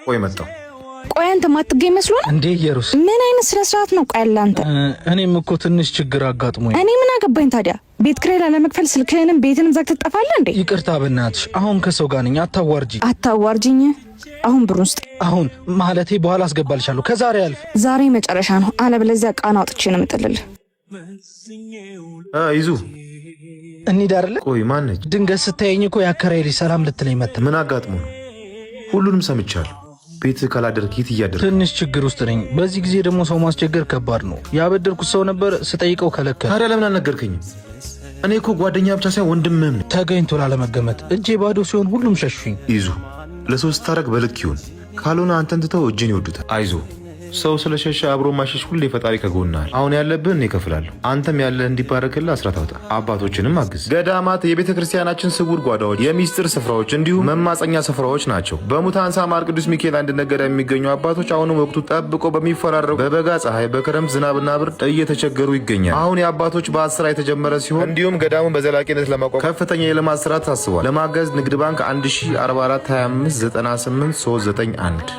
ቆይ መጣው። ቆይ አንተ ማትገኝ መስሎ ነው እንዴ? ኢየሩስ ምን አይነት ስነ ስርዓት ነው? ቆይ አንተ እኔም እኮ ትንሽ ችግር አጋጥሞኝ። እኔ ምን አገባኝ ታዲያ? ቤት ኪራይ ላለመክፈል ስልክህንም ቤትንም ዘግተህ ትጠፋለህ እንዴ? ይቅርታ በእናትሽ፣ አሁን ከሰው ጋር ነኝ። አታዋርጂኝ። አሁን ብሩን ስጥ። አሁን ማለቴ በኋላ አስገባልሻለሁ። ከዛሬ አልፍ። ዛሬ መጨረሻ ነው፣ አለበለዚያ ቃና አውጥቼ ነው የምጥልልህ። ይዙ እንሂድ አይደለ? ቆይ ማነች? ድንገት ስታየኝ እኮ ያከራይ ልጅ ሰላም ልትለኝ መጣ። ምን አጋጥሞ ነው? ሁሉንም ሰምቻለሁ። ቤት ካላደርክ የት እያደረክ? ትንሽ ችግር ውስጥ ነኝ። በዚህ ጊዜ ደግሞ ሰው ማስቸገር ከባድ ነው። ያበደርኩት ሰው ነበር፣ ስጠይቀው ከለከለ። ታዲያ ለምን አልነገርከኝም? እኔ እኮ ጓደኛ ብቻ ሳይሆን ወንድምም ነኝ። ተገኝቶ ላለመገመት እጄ ባዶ ሲሆን ሁሉም ሸሹኝ። ይዙ ለሶስት ታረግ በልክ ይሁን፣ ካልሆነ አንተን ትተው እጅን ይወዱታል። አይዞ ሰው ስለሸሸ አብሮ ማሸሽ ሁሌ ፈጣሪ ከጎናል። አሁን ያለብን እከፍላለሁ። አንተም ያለ እንዲባረክልህ አስራት አውጣ። አባቶችንም አግዝ። ገዳማት የቤተ ክርስቲያናችን ስውር ጓዳዎች፣ የሚስጥር ስፍራዎች እንዲሁም መማፀኛ ስፍራዎች ናቸው። በሙታንሳ ማር ቅዱስ ሚካኤል አንድነት ገዳም የሚገኙ አባቶች አሁንም ወቅቱ ጠብቆ በሚፈራረቁ በበጋ ፀሐይ፣ በክረምት ዝናብና ብርድ እየተቸገሩ ይገኛል። አሁን የአባቶች በ10 የተጀመረ ሲሆን እንዲሁም ገዳሙን በዘላቂነት ለማቋቋም ከፍተኛ የልማት ስራ ታስቧል። ለማገዝ ንግድ ባንክ 1044 25 98 391